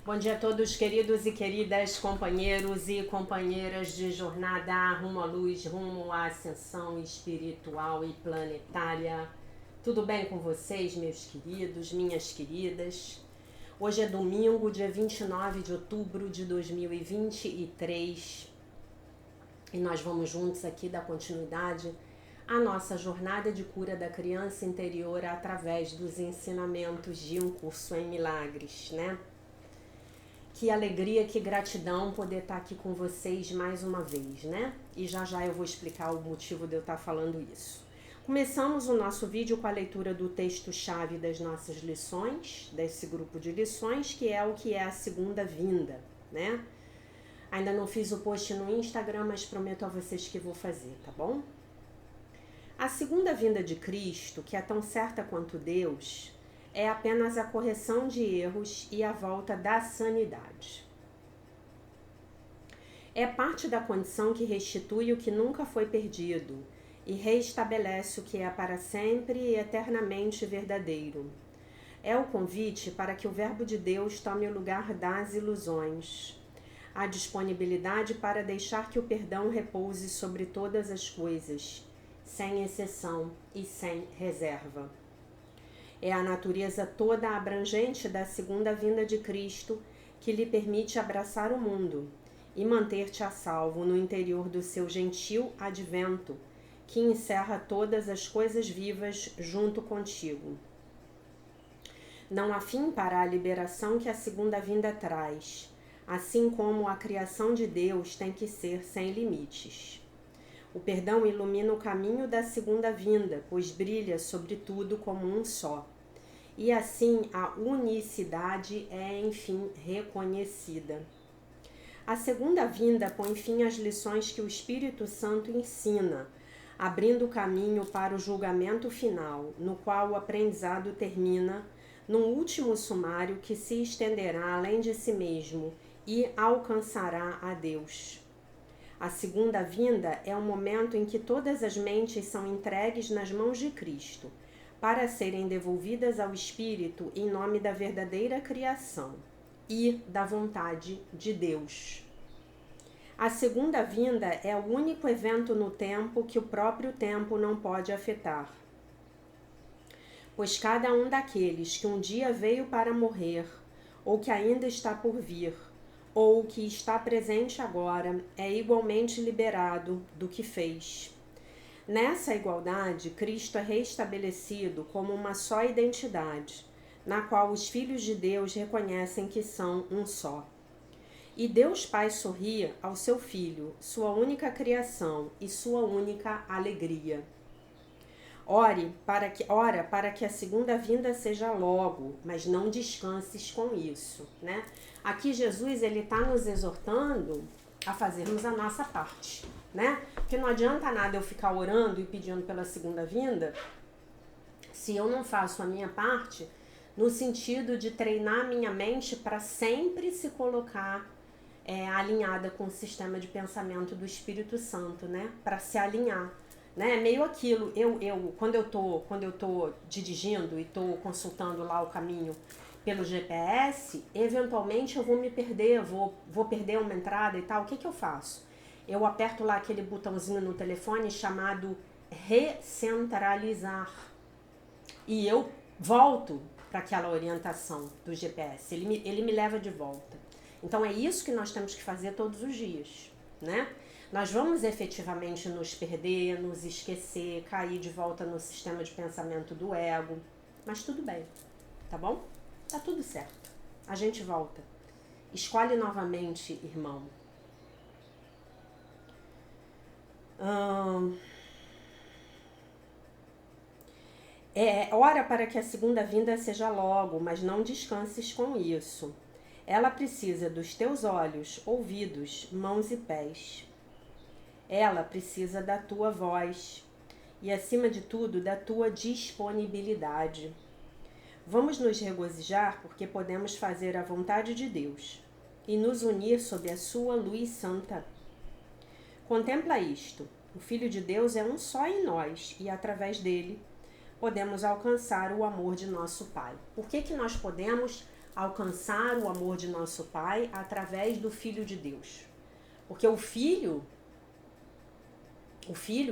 Bom dia a todos, queridos e queridas companheiros e companheiras de jornada rumo à luz, rumo à ascensão espiritual e planetária. Tudo bem com vocês, meus queridos, minhas queridas? Hoje é domingo, dia 29 de outubro de 2023 e nós vamos juntos aqui dar continuidade à nossa jornada de cura da criança interior através dos ensinamentos de um curso em milagres, né? Que alegria, que gratidão poder estar aqui com vocês mais uma vez, né? E já já eu vou explicar o motivo de eu estar falando isso. Começamos o nosso vídeo com a leitura do texto-chave das nossas lições, desse grupo de lições, que é a segunda vinda, né? Ainda não fiz o post no Instagram, mas prometo a vocês que vou fazer, tá bom? A segunda vinda de Cristo, que é tão certa quanto Deus, é apenas a correção de erros e a volta da sanidade. É parte da condição que restitui o que nunca foi perdido e reestabelece o que é para sempre e eternamente verdadeiro. É o convite para que o Verbo de Deus tome o lugar das ilusões. A disponibilidade para deixar que o perdão repouse sobre todas as coisas, sem exceção e sem reserva. É a natureza toda abrangente da segunda vinda de Cristo que lhe permite abraçar o mundo e manter-te a salvo no interior do seu gentil advento, que encerra todas as coisas vivas junto contigo. Não há fim para a liberação que a segunda vinda traz, assim como a criação de Deus tem que ser sem limites. O perdão ilumina o caminho da segunda vinda, pois brilha sobre tudo como um só. E assim a unicidade é, enfim, reconhecida. A segunda vinda põe fim às lições que o Espírito Santo ensina, abrindo o caminho para o julgamento final, no qual o aprendizado termina num último sumário que se estenderá além de si mesmo e alcançará a Deus. A segunda vinda é o momento em que todas as mentes são entregues nas mãos de Cristo, para serem devolvidas ao Espírito em nome da verdadeira criação e da vontade de Deus. A segunda vinda é o único evento no tempo que o próprio tempo não pode afetar. Pois cada um daqueles que um dia veio para morrer, ou que ainda está por vir, ou que está presente agora, é igualmente liberado do que fez. Nessa igualdade, Cristo é reestabelecido como uma só identidade, na qual os filhos de Deus reconhecem que são um só. E Deus Pai sorria ao seu Filho, sua única criação e sua única alegria. Ora para que a segunda vinda seja logo, mas não descanses com isso, né? Aqui Jesus ele está nos exortando a fazermos a nossa parte, né? Porque não adianta nada eu ficar orando e pedindo pela segunda vinda se eu não faço a minha parte no sentido de treinar minha mente para sempre se colocar alinhada com o sistema de pensamento do Espírito Santo, né? Para se alinhar, né? É meio aquilo, quando eu tô dirigindo e tô consultando lá o caminho pelo GPS, eventualmente eu vou me perder, vou perder uma entrada e tal. O que eu faço? Eu aperto lá aquele botãozinho no telefone chamado recentralizar e eu volto para aquela orientação do GPS, ele me leva de volta. Então é isso que nós temos que fazer todos os dias, né? Nós vamos efetivamente nos perder, nos esquecer, cair de volta no sistema de pensamento do ego, mas tudo bem, tá bom? Tá tudo certo, a gente volta. Escolhe novamente, irmão. Ora para que a segunda vinda seja logo, mas não descanses com isso. Ela precisa dos teus olhos, ouvidos, mãos e pés. Ela precisa da tua voz e, acima de tudo, da tua disponibilidade. Vamos nos regozijar porque podemos fazer a vontade de Deus e nos unir sob a sua luz santa. Contempla isto. O Filho de Deus é um só em nós e, através dele, podemos alcançar o amor de nosso Pai. Por que nós podemos alcançar o amor de nosso Pai através do Filho de Deus. Porque o Filho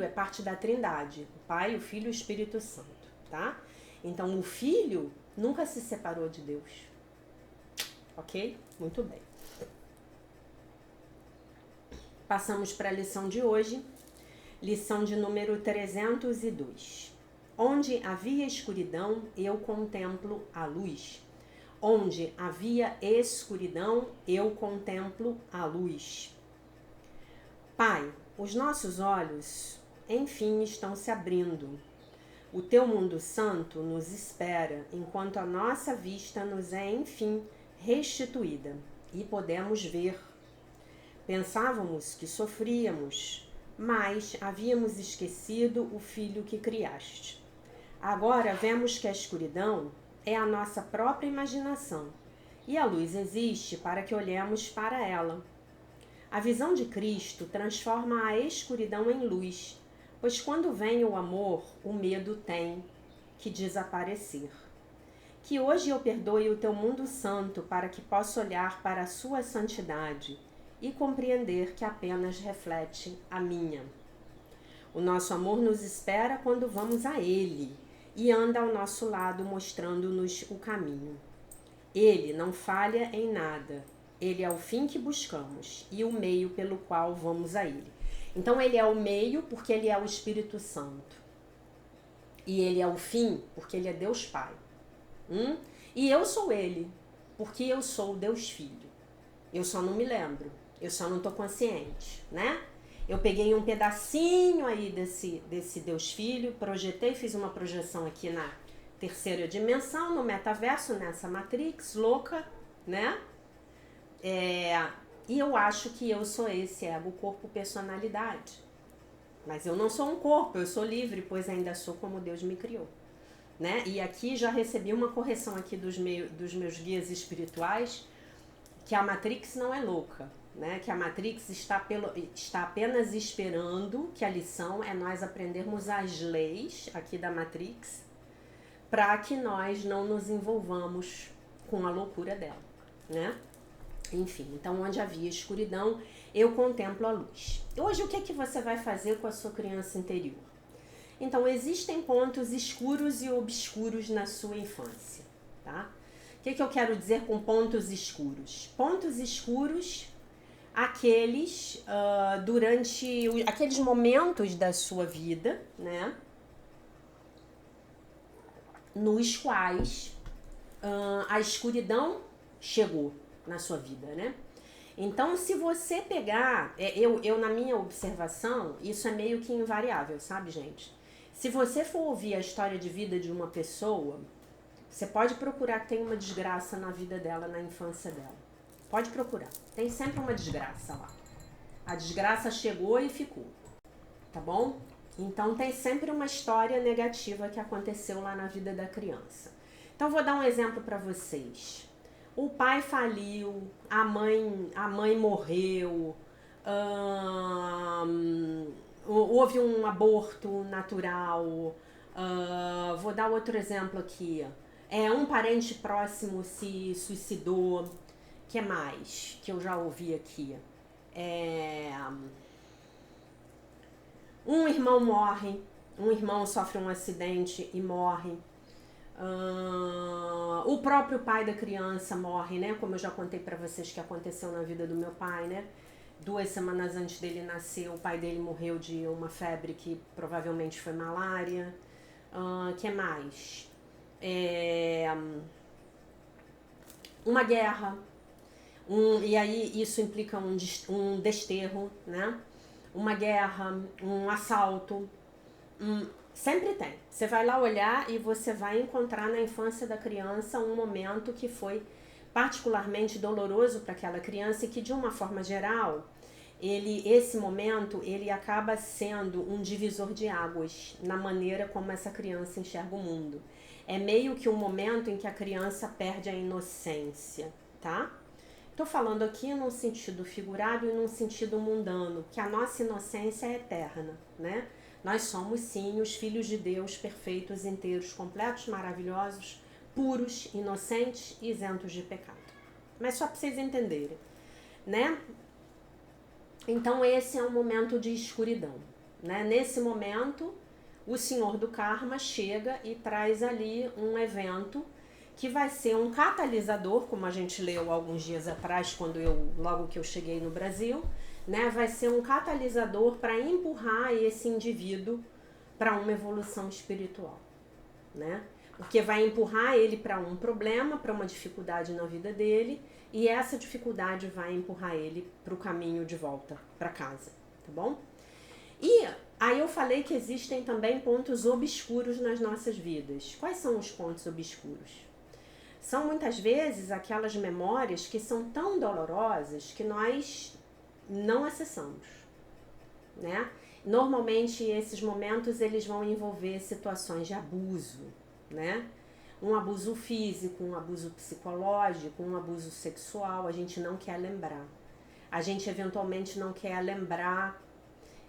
é parte da Trindade, o Pai, o Filho e o Espírito Santo, tá? Então o Filho nunca se separou de Deus. Ok? Muito bem. Passamos para a lição de hoje, lição de número 302. Onde havia escuridão, eu contemplo a luz. Onde havia escuridão, eu contemplo a luz. Pai, os nossos olhos, enfim, estão se abrindo. O teu mundo santo nos espera, enquanto a nossa vista nos é, enfim, restituída e podemos ver. Pensávamos que sofríamos, mas havíamos esquecido o Filho que criaste. Agora vemos que a escuridão é a nossa própria imaginação e a luz existe para que olhemos para ela. A visão de Cristo transforma a escuridão em luz, pois quando vem o amor, o medo tem que desaparecer. Que hoje eu perdoe o teu mundo santo para que possa olhar para a sua santidade e compreender que apenas reflete a minha. O nosso amor nos espera quando vamos a Ele e anda ao nosso lado mostrando-nos o caminho. Ele não falha em nada. Ele é o fim que buscamos e o meio pelo qual vamos a Ele. Então Ele é o meio porque Ele é o Espírito Santo. E Ele é o fim porque Ele é Deus Pai. E eu sou Ele porque eu sou Deus Filho. Eu só não me lembro. Eu só não estou consciente, né? Eu peguei um pedacinho aí desse Deus Filho, projetei, fiz uma projeção aqui na terceira dimensão, no metaverso, nessa Matrix louca, né? E eu acho que eu sou esse ego, corpo, personalidade. Mas eu não sou um corpo, eu sou livre, pois ainda sou como Deus me criou, né? E aqui já recebi uma correção aqui dos meus guias espirituais, que a Matrix não é louca, né? Que a Matrix está apenas esperando que a lição é nós aprendermos as leis aqui da Matrix para que nós não nos envolvamos com a loucura dela, né? Enfim, então onde havia escuridão, eu contemplo a luz. Hoje o que é que você vai fazer com a sua criança interior? Então existem pontos escuros e obscuros na sua infância, tá? O que eu quero dizer com pontos escuros? Pontos escuros, aqueles durante aqueles momentos da sua vida, né? Nos quais a escuridão chegou na sua vida, né? Então, se você pegar, eu na minha observação, isso é meio que invariável, sabe, gente? Se você for ouvir a história de vida de uma pessoa, você pode procurar que tem uma desgraça na vida dela, na infância dela. Pode procurar. Tem sempre uma desgraça lá. A desgraça chegou e ficou. Tá bom? Então tem sempre uma história negativa que aconteceu lá na vida da criança. Então vou dar um exemplo para vocês. O pai faliu, a mãe morreu, houve um aborto natural. Vou dar outro exemplo aqui. Um parente próximo se suicidou. Que mais que eu já ouvi aqui? Um irmão morre, um irmão sofre um acidente e morre. O próprio pai da criança morre, né? Como eu já contei pra vocês que aconteceu na vida do meu pai, né? 2 semanas antes dele nascer, o pai dele morreu de uma febre que provavelmente foi malária. Que mais? Uma guerra. E aí isso implica um desterro, né? Uma guerra, um assalto. Sempre tem. Você vai lá olhar e você vai encontrar na infância da criança um momento que foi particularmente doloroso para aquela criança e que, de uma forma geral, esse momento ele acaba sendo um divisor de águas na maneira como essa criança enxerga o mundo. É meio que um momento em que a criança perde a inocência, tá? Estou falando aqui num sentido figurado e num sentido mundano, que a nossa inocência é eterna, né? Nós somos sim os filhos de Deus, perfeitos, inteiros, completos, maravilhosos, puros, inocentes e isentos de pecado. Mas só para vocês entenderem, né? Então esse é um momento de escuridão, né? Nesse momento, o senhor do karma chega e traz ali um evento que vai ser um catalisador, como a gente leu alguns dias atrás, logo que eu cheguei no Brasil, né? Vai ser um catalisador para empurrar esse indivíduo para uma evolução espiritual, né? Porque vai empurrar ele para um problema, para uma dificuldade na vida dele, e essa dificuldade vai empurrar ele para o caminho de volta para casa, tá bom? E aí eu falei que existem também pontos obscuros nas nossas vidas. Quais são os pontos obscuros? São muitas vezes aquelas memórias que são tão dolorosas que nós não acessamos, né? Normalmente esses momentos eles vão envolver situações de abuso, né? Um abuso físico, um abuso psicológico, um abuso sexual, a gente não quer lembrar. A gente eventualmente não quer lembrar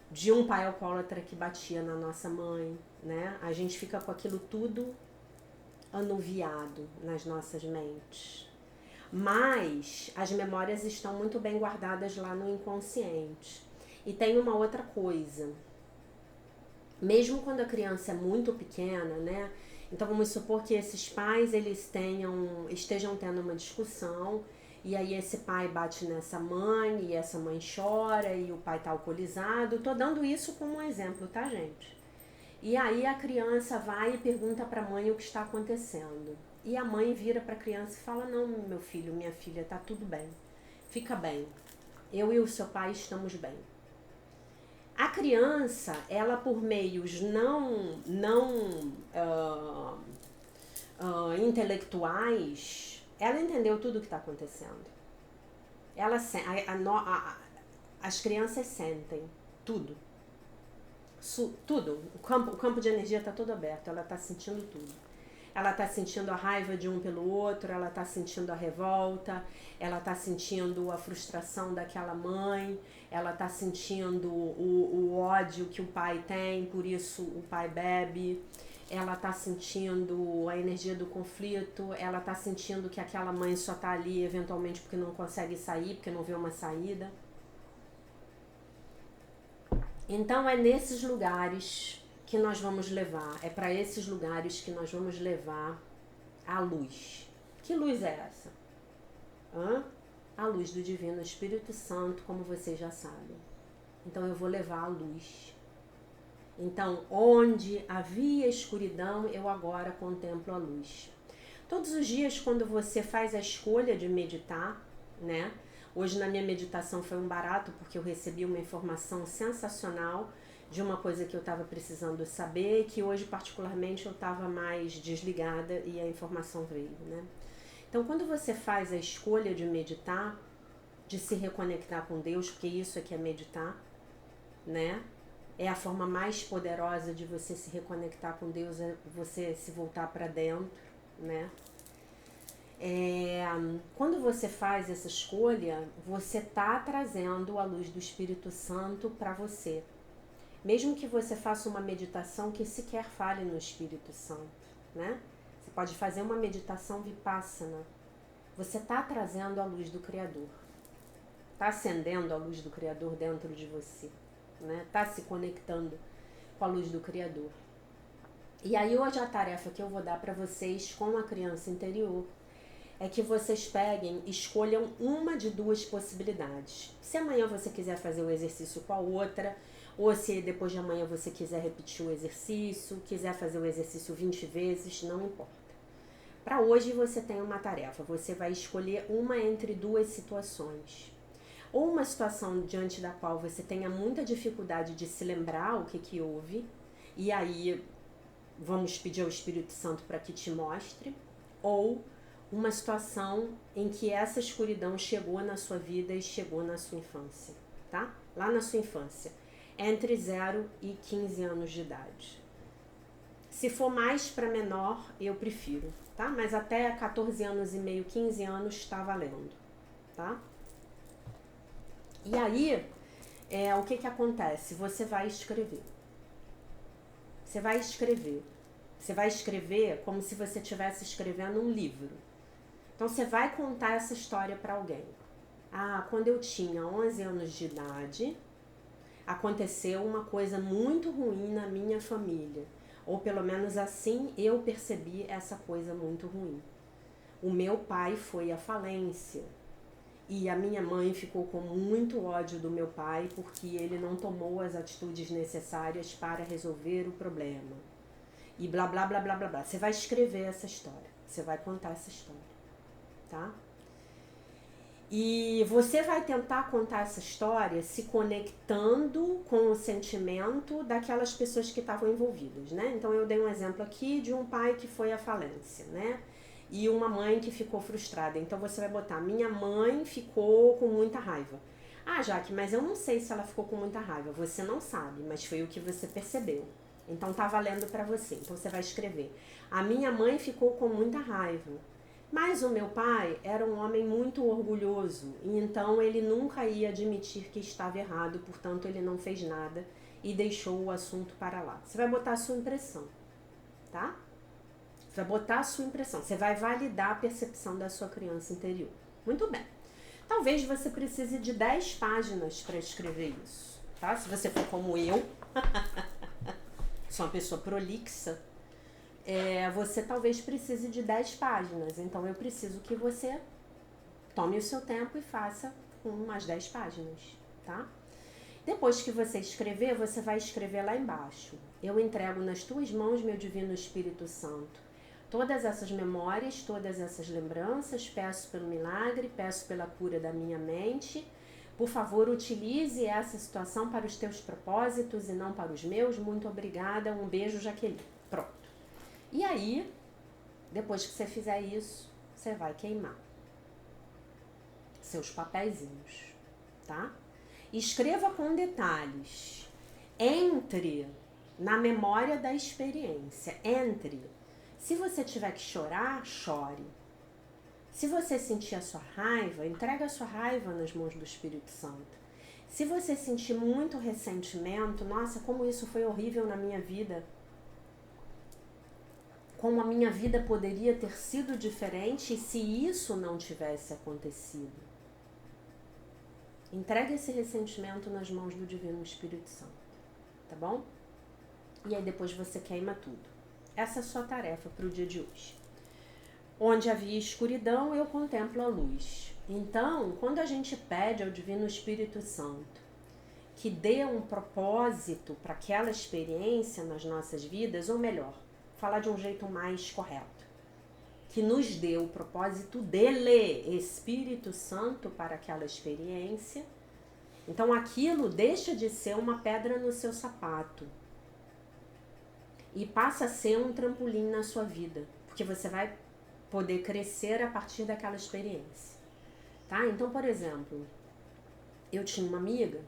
de um pai alcoólatra que batia na nossa mãe, né? A gente fica com aquilo tudo anuviado nas nossas mentes. Mas as memórias estão muito bem guardadas lá no inconsciente. E tem uma outra coisa. Mesmo quando a criança é muito pequena, né? Então vamos supor que esses pais eles estejam tendo uma discussão e aí esse pai bate nessa mãe e essa mãe chora e o pai tá alcoolizado. Tô dando isso como um exemplo, tá, gente? E aí a criança vai e pergunta para a mãe o que está acontecendo. E a mãe vira para a criança e fala: "Não, meu filho, minha filha, tá tudo bem. Fica bem. Eu e o seu pai estamos bem." A criança, ela por meios intelectuais, ela entendeu tudo o que está acontecendo. As crianças sentem tudo. Tudo. O campo de energia está todo aberto, ela está sentindo tudo. Ela está sentindo a raiva de um pelo outro, ela está sentindo a revolta, ela está sentindo a frustração daquela mãe, ela está sentindo o ódio que o pai tem, por isso o pai bebe, ela está sentindo a energia do conflito, ela está sentindo que aquela mãe só está ali eventualmente porque não consegue sair, porque não vê uma saída. Então é nesses lugares que nós vamos levar, é para esses lugares que nós vamos levar a luz. Que luz é essa? A luz do Divino Espírito Santo, como vocês já sabem. Então eu vou levar a luz. Então, onde havia escuridão, eu agora contemplo a luz. Todos os dias, quando você faz a escolha de meditar, né? Hoje na minha meditação foi um barato, porque eu recebi uma informação sensacional de uma coisa que eu estava precisando saber, que hoje particularmente eu estava mais desligada e a informação veio, né? Então quando você faz a escolha de meditar, de se reconectar com Deus, porque isso é que é meditar, né? É a forma mais poderosa de você se reconectar com Deus, é você se voltar para dentro, né? Quando você faz essa escolha, você está trazendo a luz do Espírito Santo para você. Mesmo que você faça uma meditação que sequer fale no Espírito Santo, né? Você pode fazer uma meditação vipassana. Você está trazendo a luz do Criador. Está acendendo a luz do Criador dentro de você, né? Está se conectando com a luz do Criador. E aí hoje a tarefa que eu vou dar para vocês com a criança interior é que vocês escolham uma de duas possibilidades. Se amanhã você quiser fazer o exercício com a outra, ou se depois de amanhã você quiser repetir o exercício, quiser fazer o exercício 20 vezes, não importa. Para hoje você tem uma tarefa, você vai escolher uma entre duas situações. Ou uma situação diante da qual você tenha muita dificuldade de se lembrar o que houve, e aí vamos pedir ao Espírito Santo para que te mostre, ou uma situação em que essa escuridão chegou na sua vida e chegou na sua infância, tá? Lá na sua infância, entre 0 e 15 anos de idade. Se for mais para menor, eu prefiro, tá? Mas até 14 anos e meio, 15 anos está valendo, tá? E aí, o que acontece? Você vai escrever. Você vai escrever. Você vai escrever como se você estivesse escrevendo um livro. Então você vai contar essa história para alguém. Ah, quando eu tinha 11 anos de idade, aconteceu uma coisa muito ruim na minha família. Ou pelo menos assim eu percebi essa coisa muito ruim. O meu pai foi à falência. E a minha mãe ficou com muito ódio do meu pai porque ele não tomou as atitudes necessárias para resolver o problema. E blá, blá, blá, blá, blá, blá. Você vai escrever essa história. Você vai contar essa história. Tá? E você vai tentar contar essa história se conectando com o sentimento daquelas pessoas que estavam envolvidas, né? Então eu dei um exemplo aqui de um pai que foi à falência, né? E uma mãe que ficou frustrada. Então você vai botar, minha mãe ficou com muita raiva. Ah, Jaque, mas eu não sei se ela ficou com muita raiva. Você não sabe, mas foi o que você percebeu. Então tá valendo pra você. Então você vai escrever, a minha mãe ficou com muita raiva. Mas o meu pai era um homem muito orgulhoso, e então ele nunca ia admitir que estava errado, portanto ele não fez nada e deixou o assunto para lá. Você vai botar a sua impressão, tá? Você vai botar a sua impressão, você vai validar a percepção da sua criança interior. Muito bem. Talvez você precise de 10 páginas para escrever isso, tá? Se você for como eu, sou uma pessoa prolixa, você talvez precise de 10 páginas. Então eu preciso que você tome o seu tempo e faça com umas 10 páginas, tá? Depois que você escrever, você vai escrever lá embaixo: eu entrego nas tuas mãos, meu divino Espírito Santo, todas essas memórias, todas essas lembranças, peço pelo milagre, peço pela cura da minha mente. Por favor, utilize essa situação para os teus propósitos e não para os meus. Muito obrigada. Um beijo, Jaqueline. Pronto. E aí, depois que você fizer isso, você vai queimar seus papeizinhos, tá? Escreva com detalhes. Entre na memória da experiência. Entre. Se você tiver que chorar, chore. Se você sentir a sua raiva, entrega a sua raiva nas mãos do Espírito Santo. Se você sentir muito ressentimento, nossa, como isso foi horrível na minha vida, como a minha vida poderia ter sido diferente se isso não tivesse acontecido. Entregue esse ressentimento nas mãos do Divino Espírito Santo, tá bom? E aí depois você queima tudo. Essa é a sua tarefa para o dia de hoje. Onde havia escuridão, eu contemplo a luz. Então, quando a gente pede ao Divino Espírito Santo que dê um propósito para aquela experiência nas nossas vidas, ou melhor, falar de um jeito mais correto, que nos dê o propósito dele, Espírito Santo, para aquela experiência, então aquilo deixa de ser uma pedra no seu sapato e passa a ser um trampolim na sua vida, porque você vai poder crescer a partir daquela experiência, tá? Então, por exemplo, eu tinha uma amiga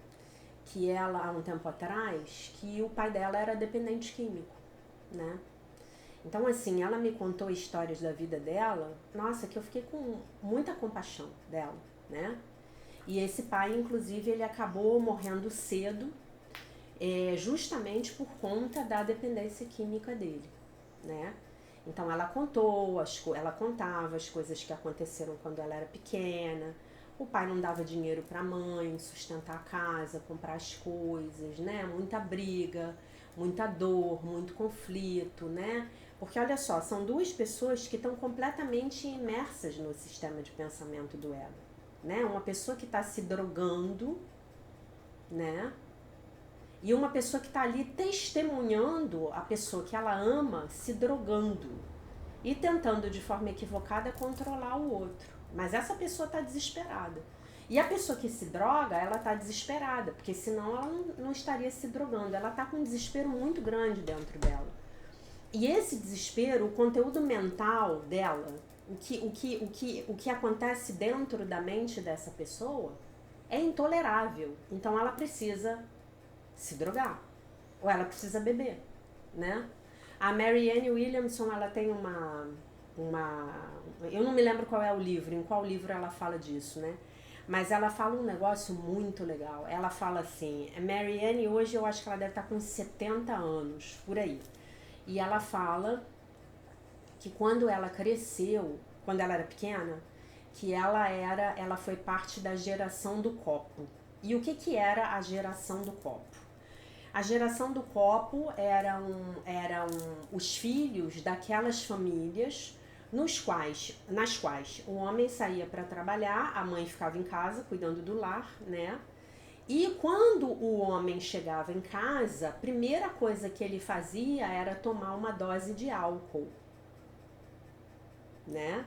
que ela, há um tempo atrás, que o pai dela era dependente químico, né? Então, assim, ela me contou histórias da vida dela, nossa, que eu fiquei com muita compaixão dela, né? E esse pai, inclusive, ele acabou morrendo cedo, justamente por conta da dependência química dele, né? Então, ela contava as coisas que aconteceram quando ela era pequena. O pai não dava dinheiro para a mãe sustentar a casa, comprar as coisas, né? Muita briga, muita dor, muito conflito, né? Porque olha só, são duas pessoas que estão completamente imersas no sistema de pensamento do ego, né? Uma pessoa que está se drogando, né? E uma pessoa que está ali testemunhando a pessoa que ela ama se drogando e tentando de forma equivocada controlar o outro. Mas essa pessoa está desesperada. E a pessoa que se droga, ela está desesperada, porque senão ela não estaria se drogando. Ela está com um desespero muito grande dentro dela. E esse desespero, o conteúdo mental dela, o que acontece dentro da mente dessa pessoa é intolerável. Então ela precisa se drogar, ou ela precisa beber, né? A Marianne Williamson, ela tem uma... Eu não me lembro qual é o livro, em qual livro ela fala disso, né? Mas ela fala um negócio muito legal. Ela fala assim, a Marianne hoje eu acho que ela deve estar com 70 anos, por aí. E ela fala que quando ela cresceu, quando ela era pequena, que ela foi parte da geração do copo. E o que era a geração do copo? A geração do copo eram os filhos daquelas famílias nas quais o homem saía para trabalhar, a mãe ficava em casa cuidando do lar, né? E quando o homem chegava em casa, a primeira coisa que ele fazia era tomar uma dose de álcool, né?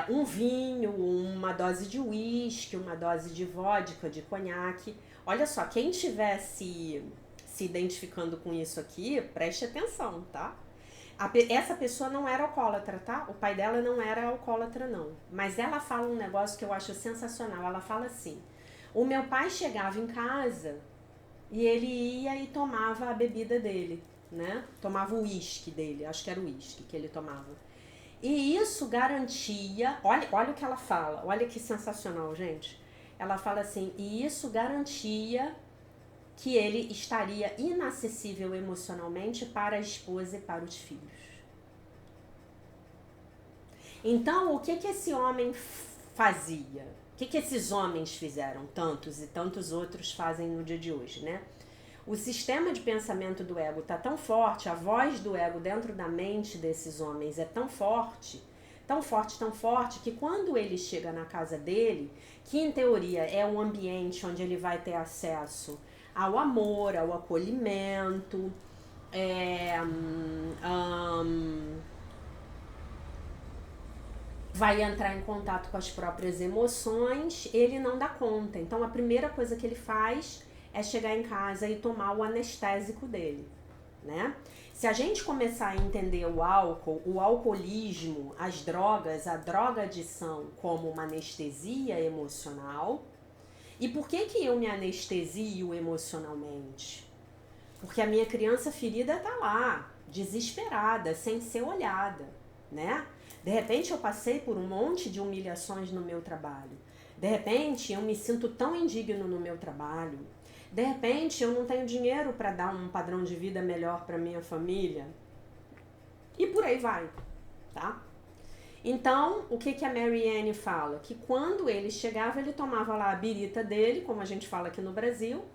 Um vinho, uma dose de uísque, uma dose de vodka, de conhaque. Olha só, quem estiver se identificando com isso aqui, preste atenção, tá? Essa pessoa não era alcoólatra, tá? O pai dela não era alcoólatra, não. Mas ela fala um negócio que eu acho sensacional. Ela fala assim: o meu pai chegava em casa e ele ia e tomava a bebida dele, né? Tomava o uísque dele, acho que era o uísque que ele tomava. E isso garantia, olha o que ela fala, olha que sensacional, gente. Ela fala assim, e isso garantia que ele estaria inacessível emocionalmente para a esposa e para os filhos. Então, o que esse homem fazia? O que esses homens fizeram? Tantos e tantos outros fazem no dia de hoje, né? O sistema de pensamento do ego está tão forte, a voz do ego dentro da mente desses homens é tão forte, tão forte, tão forte, que quando ele chega na casa dele, que em teoria é um ambiente onde ele vai ter acesso ao amor, ao acolhimento, vai entrar em contato com as próprias emoções, ele não dá conta. Então a primeira coisa que ele faz é chegar em casa e tomar o anestésico dele, né? Se a gente começar a entender o álcool, o alcoolismo, as drogas, a droga-adição como uma anestesia emocional. E por que eu me anestesio emocionalmente? Porque a minha criança ferida tá lá, desesperada, sem ser olhada, né? De repente eu passei por um monte de humilhações no meu trabalho. De repente eu me sinto tão indigno no meu trabalho. De repente eu não tenho dinheiro para dar um padrão de vida melhor para minha família. E por aí vai, tá? Então, o que a Mary Ann fala? Que quando ele chegava, ele tomava lá a birita dele, como a gente fala aqui no Brasil,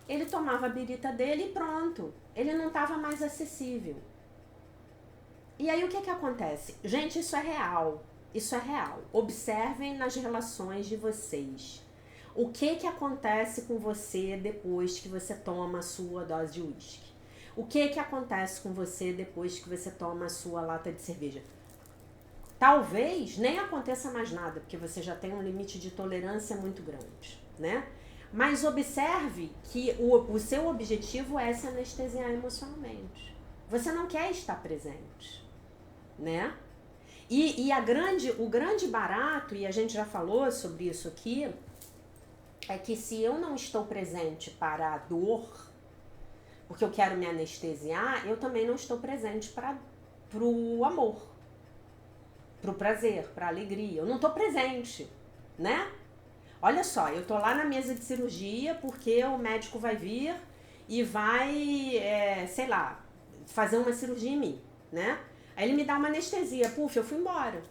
ele tomava a birita dele e pronto. Ele não estava mais acessível. E aí o que acontece? Gente, isso é real. Isso é real. Observem nas relações de vocês. O que acontece com você depois que você toma a sua dose de uísque? O que acontece com você depois que você toma a sua lata de cerveja? Talvez nem aconteça mais nada, porque você já tem um limite de tolerância muito grande, né? Mas observe que o seu objetivo é se anestesiar emocionalmente. Você não quer estar presente, né? E o grande barato, e a gente já falou sobre isso aqui, é que se eu não estou presente para a dor, porque eu quero me anestesiar, eu também não estou presente para o amor, para o prazer, para a alegria. Eu não estou presente, né? Olha só, eu tô lá na mesa de cirurgia porque o médico vai vir e vai, sei lá, fazer uma cirurgia em mim, né? Aí ele me dá uma anestesia, puf, eu fui embora.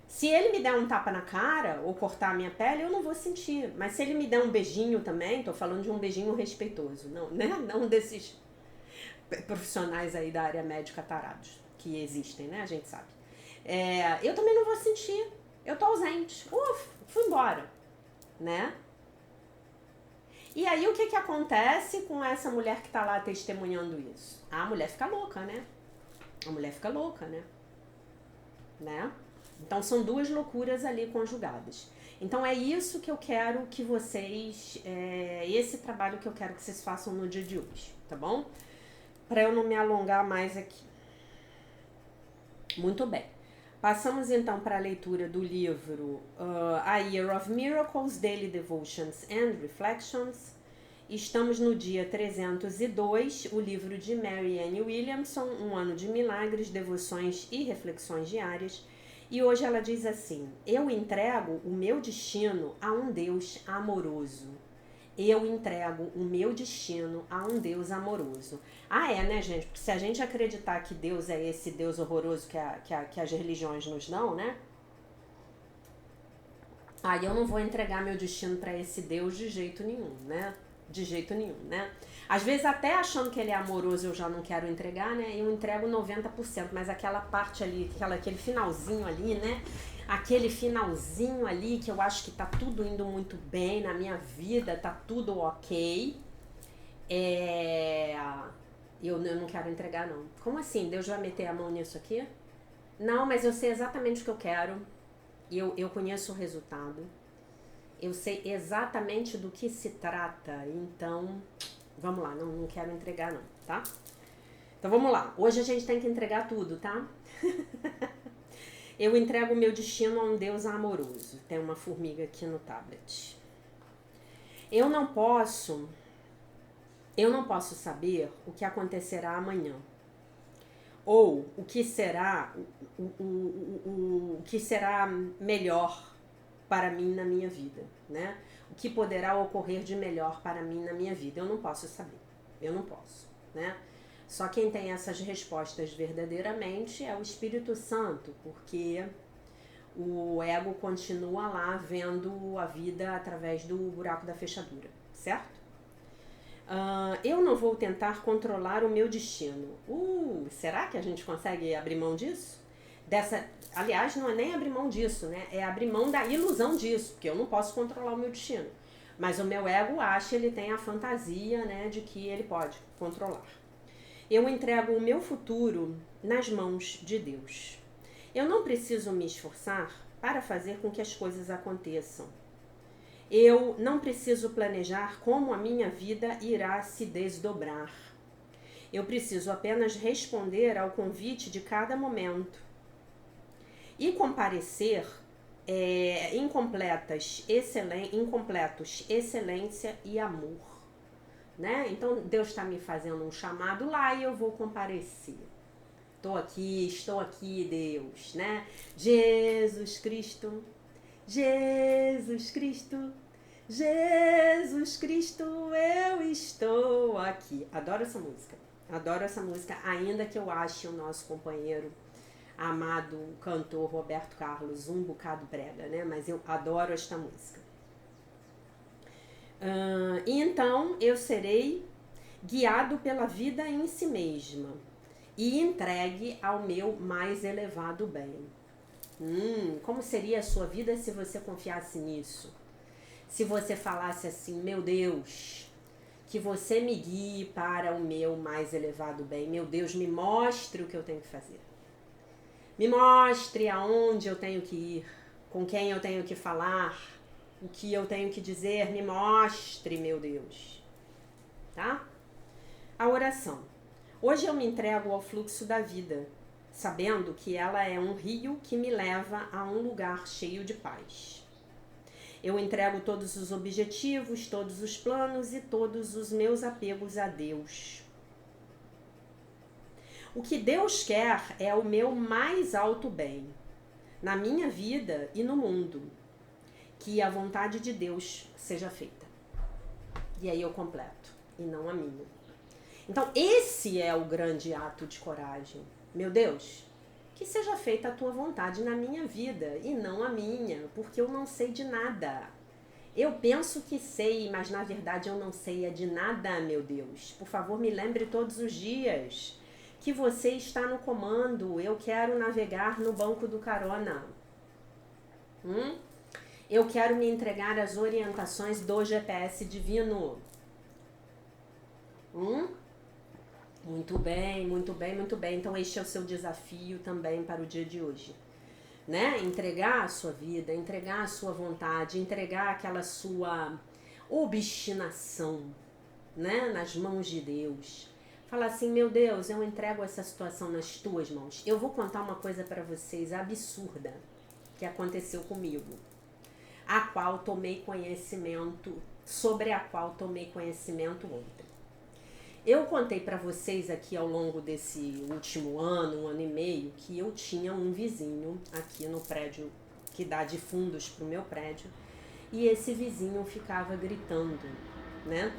Se ele me der um tapa na cara ou cortar a minha pele, eu não vou sentir. Mas se ele me der um beijinho também, tô falando de um beijinho respeitoso, não, né? Não desses profissionais aí da área médica tarados que existem, né? A gente sabe. Eu também não vou sentir. Eu tô ausente. Fui embora, né? E aí o que acontece com essa mulher que tá lá testemunhando isso? A mulher fica louca, né? A mulher fica louca, né? Então são duas loucuras ali conjugadas. Então é isso que eu quero que vocês, esse trabalho que eu quero que vocês façam no dia de hoje, tá bom? Para eu não me alongar mais aqui. Muito bem. Passamos então para a leitura do livro A Year of Miracles, Daily Devotions and Reflections. Estamos no dia 302, o livro de Mary Ann Williamson, Um Ano de Milagres, Devoções e Reflexões Diárias. E hoje ela diz assim: eu entrego o meu destino a um Deus amoroso. eu entrego o meu destino a um Deus amoroso. Ah, é, né, gente? Porque se a gente acreditar que Deus é esse Deus horroroso que as religiões nos dão, né? Aí eu não vou entregar meu destino para esse Deus de jeito nenhum, né? De jeito nenhum, né? Às vezes até achando que ele é amoroso eu já não quero entregar, né? Eu entrego 90%, mas aquela parte ali, aquele finalzinho ali, né? Aquele finalzinho ali que eu acho que tá tudo indo muito bem na minha vida, tá tudo ok. Eu não quero entregar, não. Como assim? Deus vai meter a mão nisso aqui? Não, mas eu sei exatamente o que eu quero. Eu conheço o resultado. Eu sei exatamente do que se trata. Então, vamos lá. Não quero entregar, não, tá? Então, vamos lá. Hoje a gente tem que entregar tudo, tá? Eu entrego o meu destino a um Deus amoroso. Tem uma formiga aqui no tablet. Eu não posso saber o que acontecerá amanhã. Ou o que será o que será melhor para mim na minha vida, né? O que poderá ocorrer de melhor para mim na minha vida. Eu não posso saber. Eu não posso, né? Só quem tem essas respostas verdadeiramente é o Espírito Santo, porque o ego continua lá vendo a vida através do buraco da fechadura, certo? Eu não vou tentar controlar o meu destino. Será que a gente consegue abrir mão disso? Aliás, não é nem abrir mão disso, né? É abrir mão da ilusão disso, porque eu não posso controlar o meu destino. Mas o meu ego acha, ele tem a fantasia, né, de que ele pode controlar. Eu entrego o meu futuro nas mãos de Deus. Eu não preciso me esforçar para fazer com que as coisas aconteçam. Eu não preciso planejar como a minha vida irá se desdobrar. Eu preciso apenas responder ao convite de cada momento e comparecer incompletos, excelência e amor. Né? Então Deus está me fazendo um chamado lá e eu vou comparecer. Estou aqui, Deus, né? Jesus Cristo, Jesus Cristo, Jesus Cristo, eu estou aqui. Adoro essa música, ainda que eu ache o nosso companheiro amado cantor Roberto Carlos um bocado brega, né? Mas eu adoro esta música. E então eu serei guiado pela vida em si mesma e entregue ao meu mais elevado bem. Como seria a sua vida se você confiasse nisso? Se você falasse assim, meu Deus, que você me guie para o meu mais elevado bem. Meu Deus, me mostre o que eu tenho que fazer. Me mostre aonde eu tenho que ir, com quem eu tenho que falar, o que eu tenho que dizer. Me mostre, meu Deus. Tá? A oração. Hoje eu me entrego ao fluxo da vida, sabendo que ela é um rio que me leva a um lugar cheio de paz. Eu entrego todos os objetivos, todos os planos e todos os meus apegos a Deus. O que Deus quer é o meu mais alto bem, na minha vida e no mundo. Que a vontade de Deus seja feita. E aí eu completo, e não a minha. Então esse é o grande ato de coragem. Meu Deus, que seja feita a tua vontade na minha vida e não a minha, porque eu não sei de nada. Eu penso que sei, mas na verdade eu não sei de nada, meu Deus. Por favor, me lembre todos os dias que você está no comando. Eu quero navegar no banco do carona. Eu quero me entregar às orientações do GPS divino. Muito bem, muito bem, muito bem. Então este é o seu desafio também para o dia de hoje. Né? Entregar a sua vida, entregar a sua vontade, entregar aquela sua obstinação, né? Nas mãos de Deus. Falar assim, meu Deus, eu entrego essa situação nas tuas mãos. Eu vou contar uma coisa para vocês absurda que aconteceu comigo, sobre a qual tomei conhecimento ontem. Eu contei para vocês aqui ao longo desse último ano, 1 ano e meio, que eu tinha um vizinho aqui no prédio que dá de fundos pro meu prédio, e esse vizinho ficava gritando. né?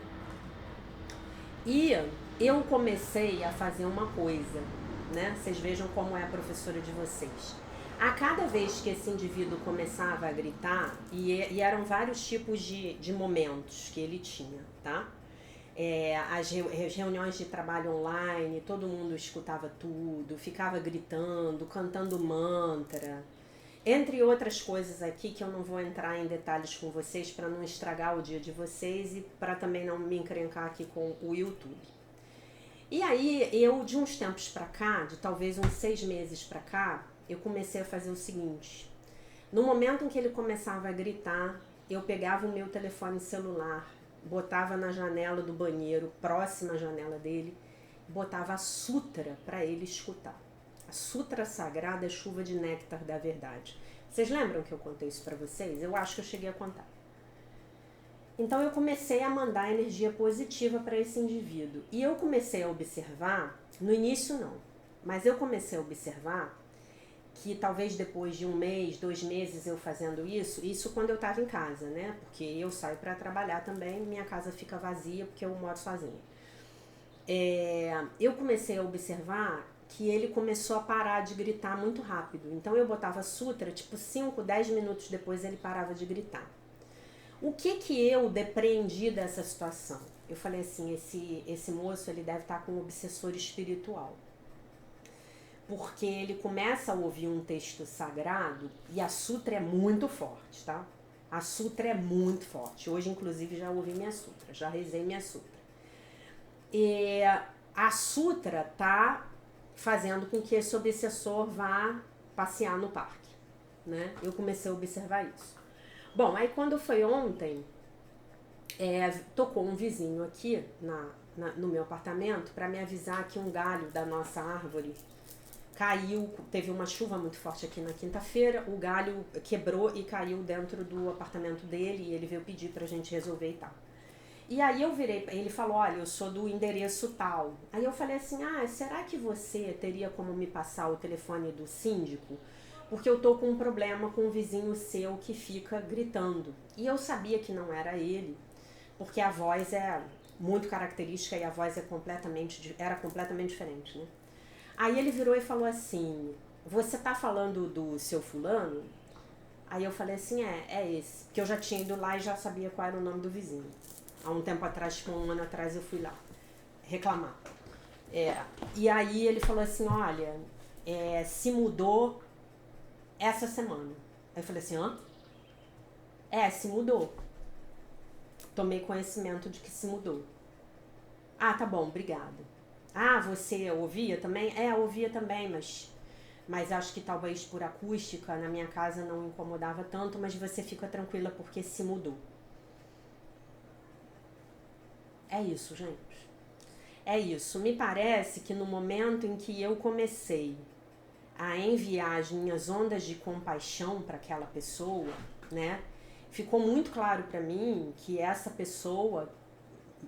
E eu comecei a fazer uma coisa, né? Vocês vejam como é a professora de vocês. A cada vez que esse indivíduo começava a gritar, e eram vários tipos de momentos que ele tinha, tá? As reuniões de trabalho online, todo mundo escutava tudo, ficava gritando, cantando mantra, entre outras coisas aqui que eu não vou entrar em detalhes com vocês para não estragar o dia de vocês e para também não me encrencar aqui com o YouTube. E aí, eu de uns tempos para cá, de talvez uns 6 meses para cá, eu comecei a fazer o seguinte. No momento em que ele começava a gritar, eu pegava o meu telefone celular, botava na janela do banheiro, próxima à janela dele, botava a sutra para ele escutar. A sutra sagrada é chuva de néctar da verdade. Vocês lembram que eu contei isso para vocês? Eu acho que eu cheguei a contar. Então eu comecei a mandar energia positiva para esse indivíduo. E eu comecei a observar, no início não, mas eu comecei a observar que talvez depois de 1 mês, 2 meses eu fazendo isso quando eu estava em casa, né? Porque eu saio para trabalhar também, minha casa fica vazia porque eu moro sozinha. Eu comecei a observar que ele começou a parar de gritar muito rápido. Então eu botava sutra, tipo 5, 10 minutos depois ele parava de gritar. O que eu depreendi dessa situação? Eu falei assim, esse moço ele deve estar com um obsessor espiritual. Porque ele começa a ouvir um texto sagrado e a sutra é muito forte, tá? A sutra é muito forte. Hoje, inclusive, já ouvi minha sutra, já rezei minha sutra. E a sutra tá fazendo com que esse obsessor vá passear no parque, né? Eu comecei a observar isso. Bom, aí quando foi ontem, tocou um vizinho aqui no meu apartamento para me avisar que um galho da nossa árvore caiu, teve uma chuva muito forte aqui na quinta-feira, o galho quebrou e caiu dentro do apartamento dele e ele veio pedir pra gente resolver e tal. E aí eu virei, ele falou, olha, eu sou do endereço tal. Aí eu falei assim, será que você teria como me passar o telefone do síndico? Porque eu tô com um problema com um vizinho seu que fica gritando. E eu sabia que não era ele, porque a voz é muito característica e a voz era completamente diferente, né? Aí ele virou e falou assim, você tá falando do seu fulano? Aí eu falei assim, é esse. Porque eu já tinha ido lá e já sabia qual era o nome do vizinho. Há um tempo atrás, tipo 1 ano atrás, eu fui lá reclamar. E aí ele falou assim, olha, se mudou essa semana. Aí eu falei assim, se mudou. Tomei conhecimento de que se mudou. Ah, tá bom, obrigada. Ah, você ouvia também? Eu ouvia também, mas acho que talvez por acústica na minha casa não incomodava tanto, mas você fica tranquila porque se mudou. É isso, gente. É isso. Me parece que no momento em que eu comecei a enviar as minhas ondas de compaixão para aquela pessoa, né? Ficou muito claro para mim que essa pessoa,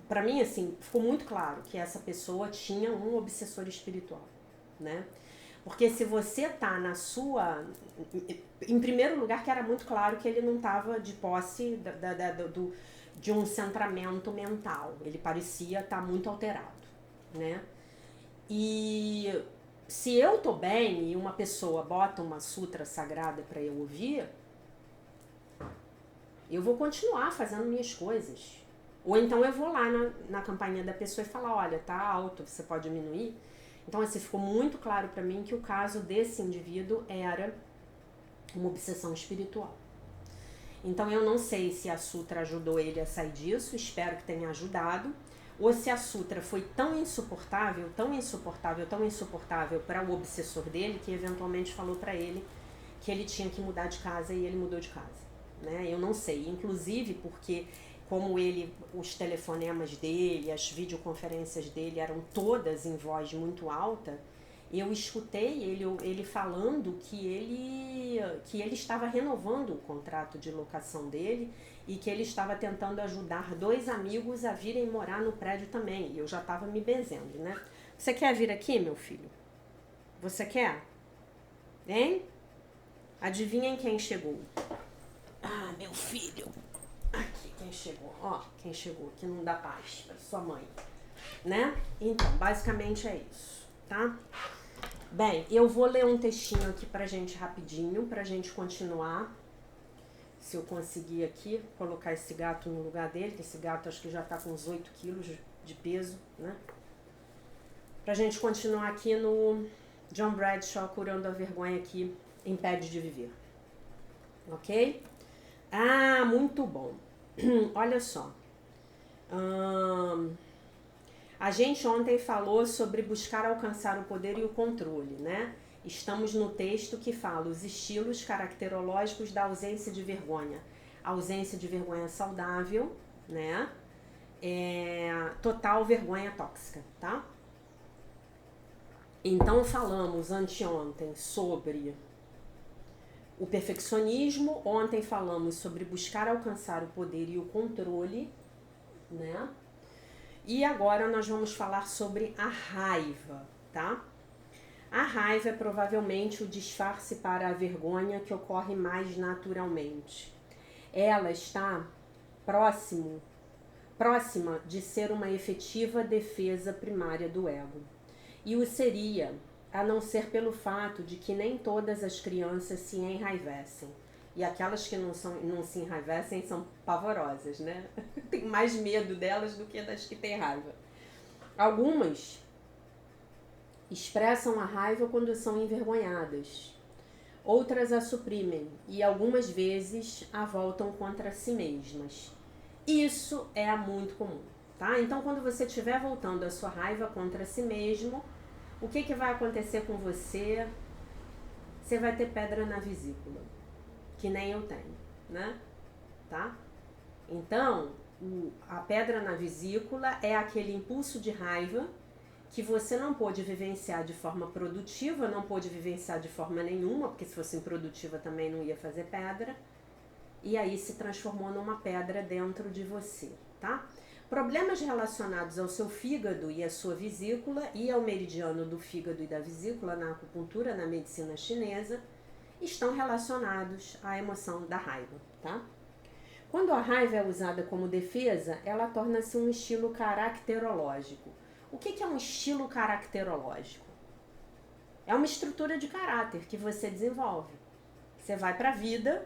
para mim assim, ficou muito claro que essa pessoa tinha um obsessor espiritual, né? Porque se você tá na sua... Em primeiro lugar, que era muito claro que ele não estava de posse de um centramento mental. Ele parecia estar muito alterado, né? E se eu tô bem e uma pessoa bota uma sutra sagrada para eu ouvir, eu vou continuar fazendo minhas coisas. Ou então eu vou lá na campainha da pessoa e falar, olha, tá alto, você pode diminuir? Então, assim, ficou muito claro para mim que o caso desse indivíduo era uma obsessão espiritual. Então, eu não sei se a sutra ajudou ele a sair disso, espero que tenha ajudado, ou se a sutra foi tão insuportável, tão insuportável, tão insuportável para o obsessor dele, que eventualmente falou para ele que ele tinha que mudar de casa e ele mudou de casa, né? Eu não sei, inclusive porque como os telefonemas dele, as videoconferências dele eram todas em voz muito alta, eu escutei ele falando que ele estava renovando o contrato de locação dele e que ele estava tentando ajudar 2 amigos a virem morar no prédio também. E eu já estava me benzendo, né? Você quer vir aqui, meu filho? Você quer? Hein? Adivinhem quem chegou? Ah, meu filho. Aqui, quem chegou? Ó, quem chegou, que não dá paz pra sua mãe, né? Então, basicamente é isso, tá? Bem, eu vou ler um textinho aqui pra gente rapidinho, pra gente continuar. Se eu conseguir aqui colocar esse gato no lugar dele, que esse gato acho que já tá com uns 8 quilos de peso, né? Pra gente continuar aqui no John Bradshaw, Curando a Vergonha que Impede de Viver. Ok? Ah, muito bom. Olha só. A gente ontem falou sobre buscar alcançar o poder e o controle, né? Estamos no texto que fala os estilos caracterológicos da ausência de vergonha. Ausência de vergonha saudável, né? Total vergonha tóxica, tá? Então falamos anteontem sobre o perfeccionismo, ontem falamos sobre buscar alcançar o poder e o controle, né? E agora nós vamos falar sobre a raiva, tá? A raiva é provavelmente o disfarce para a vergonha que ocorre mais naturalmente. Ela está próxima de ser uma efetiva defesa primária do ego. E o seria, a não ser pelo fato de que nem todas as crianças se enraivecem. E aquelas que não se enraivecem são pavorosas, né? Tem mais medo delas do que das que têm raiva. Algumas expressam a raiva quando são envergonhadas. Outras a suprimem e algumas vezes a voltam contra si mesmas. Isso é muito comum, tá? Então, quando você estiver voltando a sua raiva contra si mesmo, o que vai acontecer com você? Você vai ter pedra na vesícula, que nem eu tenho, né? Tá? Então, a pedra na vesícula é aquele impulso de raiva que você não pôde vivenciar de forma produtiva, não pôde vivenciar de forma nenhuma, porque se fosse improdutiva também não ia fazer pedra, e aí se transformou numa pedra dentro de você, tá? Problemas relacionados ao seu fígado e à sua vesícula e ao meridiano do fígado e da vesícula na acupuntura, na medicina chinesa, estão relacionados à emoção da raiva, tá? Quando a raiva é usada como defesa, ela torna-se um estilo caracterológico. O que é um estilo caracterológico? É uma estrutura de caráter que você desenvolve. Você vai para a vida,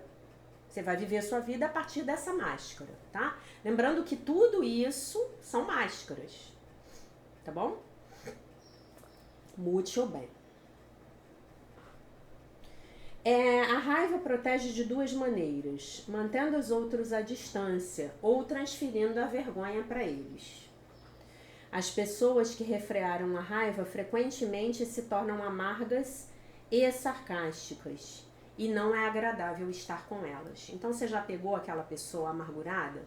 você vai viver a sua vida a partir dessa máscara, tá? Lembrando que tudo isso são máscaras, tá bom? Muito bem. A raiva protege de duas maneiras, mantendo os outros à distância ou transferindo a vergonha para eles. As pessoas que refrearam a raiva frequentemente se tornam amargas e sarcásticas, e não é agradável estar com elas. Então você já pegou aquela pessoa amargurada,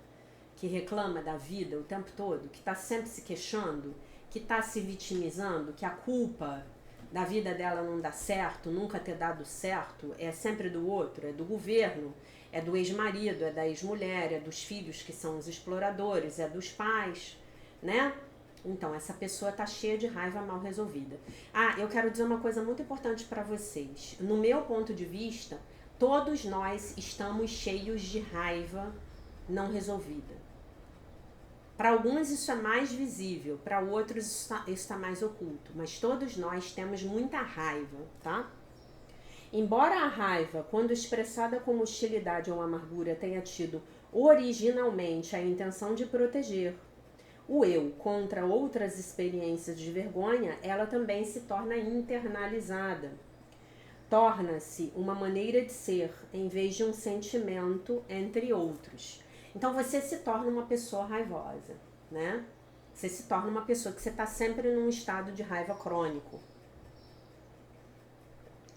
que reclama da vida o tempo todo, que está sempre se queixando, que está se vitimizando, que a culpa da vida dela não dá certo, nunca ter dado certo, é sempre do outro, é do governo, é do ex-marido, é da ex-mulher, é dos filhos que são os exploradores, é dos pais, né? Então, essa pessoa tá cheia de raiva mal resolvida. Ah, eu quero dizer uma coisa muito importante para vocês. No meu ponto de vista, todos nós estamos cheios de raiva não resolvida. Para alguns isso é mais visível, para outros isso está mais oculto, mas todos nós temos muita raiva, tá? Embora a raiva, quando expressada como hostilidade ou amargura, tenha tido originalmente a intenção de proteger o eu contra outras experiências de vergonha, ela também se torna internalizada. Torna-se uma maneira de ser, em vez de um sentimento, entre outros. Então você se torna uma pessoa raivosa, né? Você se torna uma pessoa que você está sempre num estado de raiva crônico.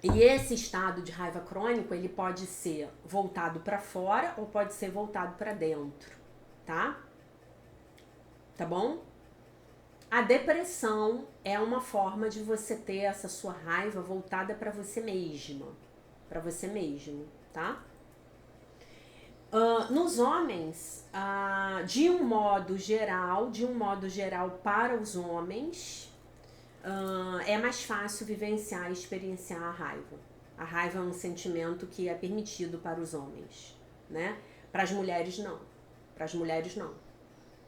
E esse estado de raiva crônico, ele pode ser voltado para fora ou pode ser voltado para dentro, tá? Tá bom? A depressão é uma forma de você ter essa sua raiva voltada para você mesma, para você mesmo, tá? Nos homens, de um modo geral para os homens, é mais fácil vivenciar e experienciar a raiva. A raiva é um sentimento que é permitido para os homens, né? Para as mulheres não. Para as mulheres, não.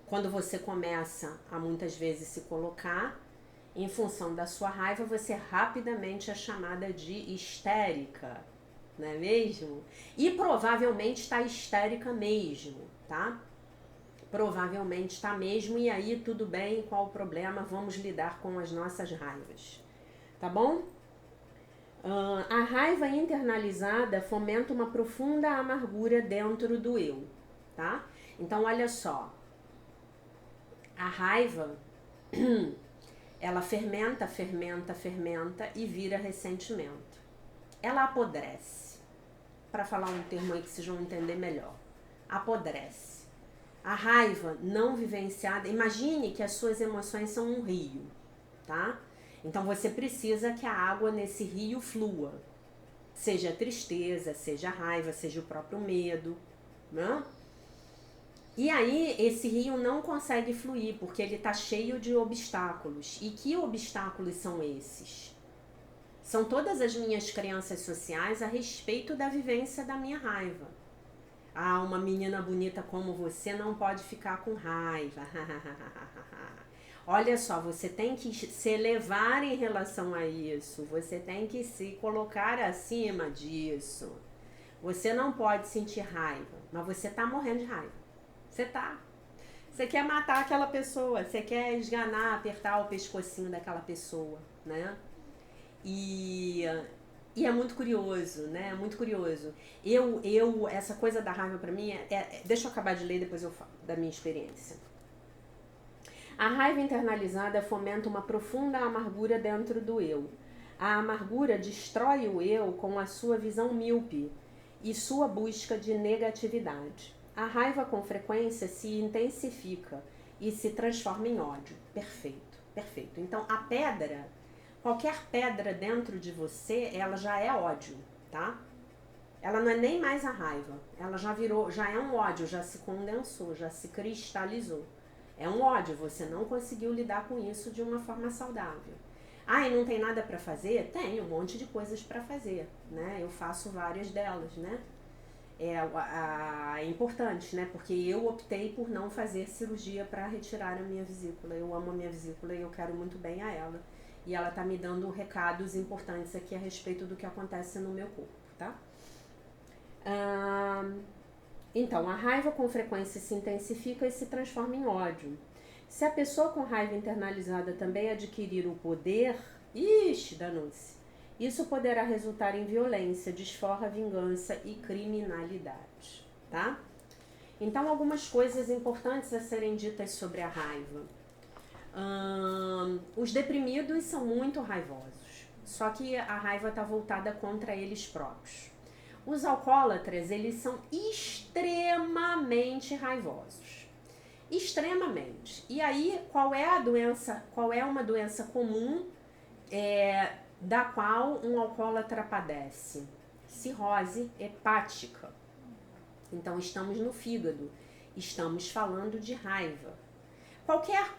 Quando você começa a muitas vezes se colocar em função da sua raiva, você rapidamente é chamada de histérica, não é mesmo? E provavelmente está histérica mesmo, tá? Provavelmente está mesmo, e aí tudo bem, qual o problema? Vamos lidar com as nossas raivas, tá bom? A raiva internalizada fomenta uma profunda amargura dentro do eu, tá? Então, olha só, a raiva, ela fermenta, fermenta, fermenta e vira ressentimento. Ela apodrece. Para falar um termo aí que vocês vão entender melhor. Apodrece. A raiva não vivenciada, imagine que as suas emoções são um rio, tá? Então você precisa que a água nesse rio flua. Seja a tristeza, seja a raiva, seja o próprio medo, né? E aí esse rio não consegue fluir porque ele está cheio de obstáculos. E que obstáculos são esses? São todas as minhas crenças sociais a respeito da vivência da minha raiva. Ah, uma menina bonita como você não pode ficar com raiva. Olha só, você tem que se elevar em relação a isso. Você tem que se colocar acima disso. Você não pode sentir raiva, mas você tá morrendo de raiva. Você tá. Você quer matar aquela pessoa, você quer esganar, apertar o pescocinho daquela pessoa, né? E é muito curioso, né? É muito curioso. Essa coisa da raiva pra mim deixa eu acabar de ler, depois eu falo da minha experiência. A raiva internalizada fomenta uma profunda amargura dentro do eu. A amargura destrói o eu com a sua visão míope e sua busca de negatividade. A raiva com frequência se intensifica e se transforma em ódio. Perfeito, perfeito. Então a pedra, qualquer pedra dentro de você, ela já é ódio, tá? Ela não é nem mais a raiva, ela já virou, já é um ódio, já se condensou, já se cristalizou. É um ódio, você não conseguiu lidar com isso de uma forma saudável. Ah, e não tem nada para fazer? Tem um monte de coisas para fazer, né? Eu faço várias delas, né? É importante, né? Porque eu optei por não fazer cirurgia para retirar a minha vesícula. Eu amo a minha vesícula e eu quero muito bem a ela. E ela tá me dando recados importantes aqui a respeito do que acontece no meu corpo, tá? Então, a raiva com frequência se intensifica e se transforma em ódio. Se a pessoa com raiva internalizada também adquirir o poder, danou-se. Isso poderá resultar em violência, desforra, vingança e criminalidade, tá? Então, algumas coisas importantes a serem ditas sobre a raiva. Os deprimidos são muito raivosos, só que a raiva está voltada contra eles próprios. Os alcoólatras, eles são extremamente raivosos. Extremamente. E aí, qual é a doença? Qual é uma doença comum da qual um alcoólatra padece? Cirrose hepática. Então, estamos no fígado. Estamos falando de raiva.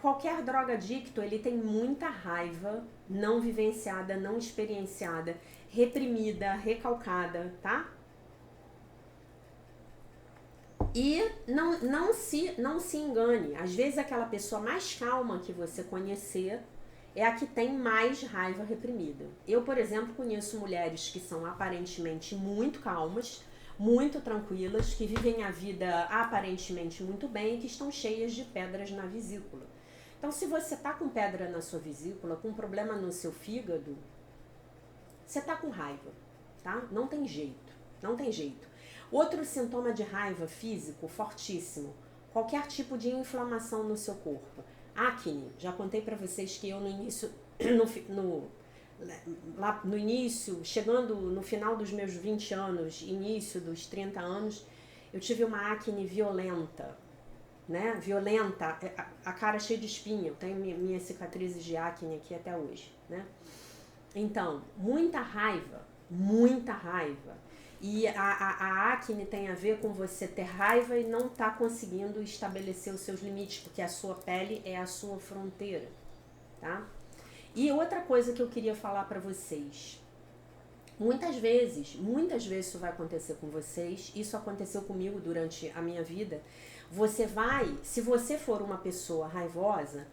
Qualquer drogadicto, ele tem muita raiva não vivenciada, não experienciada, reprimida, recalcada, tá? E não se engane, às vezes aquela pessoa mais calma que você conhecer é a que tem mais raiva reprimida. Eu, por exemplo, conheço mulheres que são aparentemente muito calmas, muito tranquilas, que vivem a vida aparentemente muito bem e que estão cheias de pedras na vesícula. Então, se você tá com pedra na sua vesícula, com problema no seu fígado, você tá com raiva, tá? Não tem jeito, não tem jeito. Outro sintoma de raiva físico fortíssimo, qualquer tipo de inflamação no seu corpo. Acne, já contei pra vocês que eu no início, lá no início, chegando no final dos meus 20 anos, início dos 30 anos, eu tive uma acne violenta, né? Violenta, a cara cheia de espinha, eu tenho minhas cicatrizes de acne aqui até hoje, né? Então, muita raiva, muita raiva. E a acne tem a ver com você ter raiva e não estar conseguindo estabelecer os seus limites, porque a sua pele é a sua fronteira, tá? E outra coisa que eu queria falar para vocês. Muitas vezes isso vai acontecer com vocês, isso aconteceu comigo durante a minha vida. Se você for uma pessoa raivosa,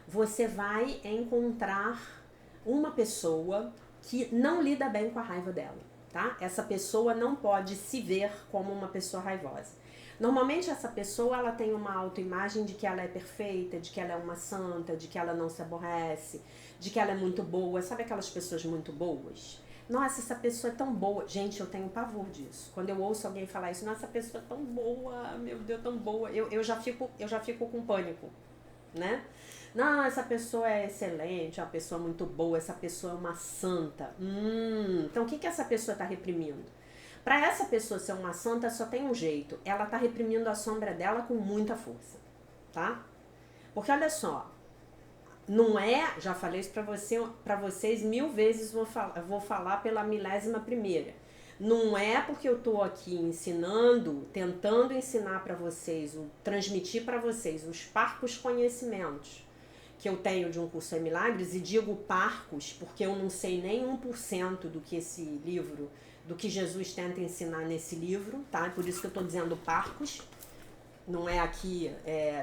você vai encontrar uma pessoa que não lida bem com a raiva dela, tá? Essa pessoa não pode se ver como uma pessoa raivosa. Normalmente essa pessoa, ela tem uma autoimagem de que ela é perfeita, de que ela é uma santa, de que ela não se aborrece, de que ela é muito boa. Sabe aquelas pessoas muito boas? Nossa, essa pessoa é tão boa. Gente, eu tenho pavor disso. Quando eu ouço alguém falar isso, nossa, essa pessoa é tão boa, meu Deus, tão boa. Eu já fico com pânico, né? Não, essa pessoa é excelente, é uma pessoa muito boa, essa pessoa é uma santa. Então o que essa pessoa está reprimindo? Para essa pessoa ser uma santa só tem um jeito. Ela está reprimindo a sombra dela com muita força, tá? Porque olha só, não é, já falei isso para vocês 1000 vezes, vou falar pela 1001ª. Não é porque eu tô aqui ensinando, tentando ensinar para vocês, transmitir para vocês os parcos conhecimentos que eu tenho de um curso em milagres, e digo parcos porque eu não sei nem 1% do que esse livro, do que Jesus tenta ensinar nesse livro, tá? Por isso que eu tô dizendo parcos. Não é aqui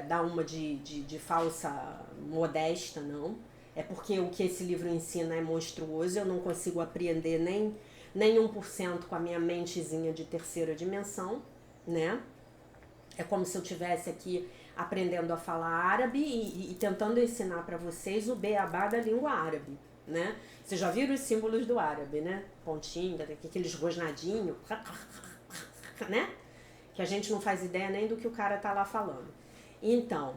dar uma de falsa modesta, não. É porque o que esse livro ensina é monstruoso, eu não consigo apreender nem 1% com a minha mentezinha de terceira dimensão, né? É como se eu estivesse aqui aprendendo a falar árabe e tentando ensinar para vocês o beabá da língua árabe, né? Vocês já viram os símbolos do árabe, né? Pontinho, aqueles rosnadinhos, né? Que a gente não faz ideia nem do que o cara tá lá falando. Então,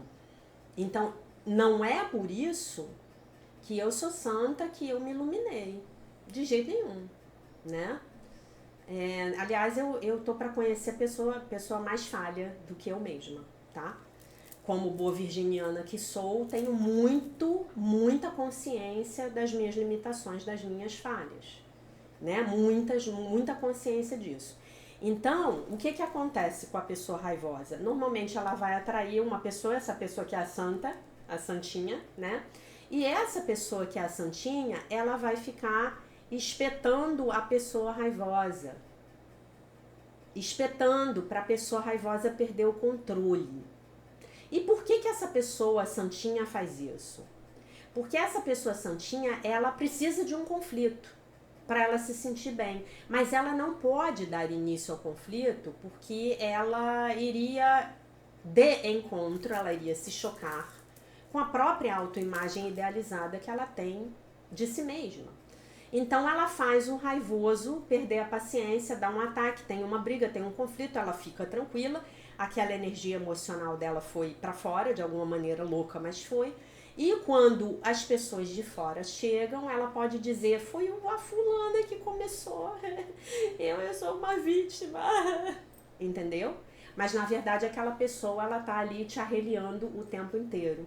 não é por isso que eu sou santa, que eu me iluminei. De jeito nenhum, né? Aliás, eu tô para conhecer a pessoa mais falha do que eu mesma, tá? Como boa virginiana que sou, tenho muita consciência das minhas limitações, das minhas falhas, né? Muita consciência disso. Então, o que acontece com a pessoa raivosa? Normalmente ela vai atrair essa pessoa que é a santinha, né? E essa pessoa que é a santinha, ela vai ficar espetando a pessoa raivosa. Espetando para a pessoa raivosa perder o controle. E por que essa pessoa santinha faz isso? Porque essa pessoa santinha, ela precisa de um conflito para ela se sentir bem. Mas ela não pode dar início ao conflito porque ela iria ela iria se chocar com a própria autoimagem idealizada que ela tem de si mesma. Então ela faz um raivoso perder a paciência, dá um ataque, tem uma briga, tem um conflito, ela fica tranquila, aquela energia emocional dela foi para fora, de alguma maneira louca, mas foi. E quando as pessoas de fora chegam, ela pode dizer, foi a fulana que começou, eu sou uma vítima, entendeu? Mas na verdade aquela pessoa, ela tá ali te arreliando o tempo inteiro,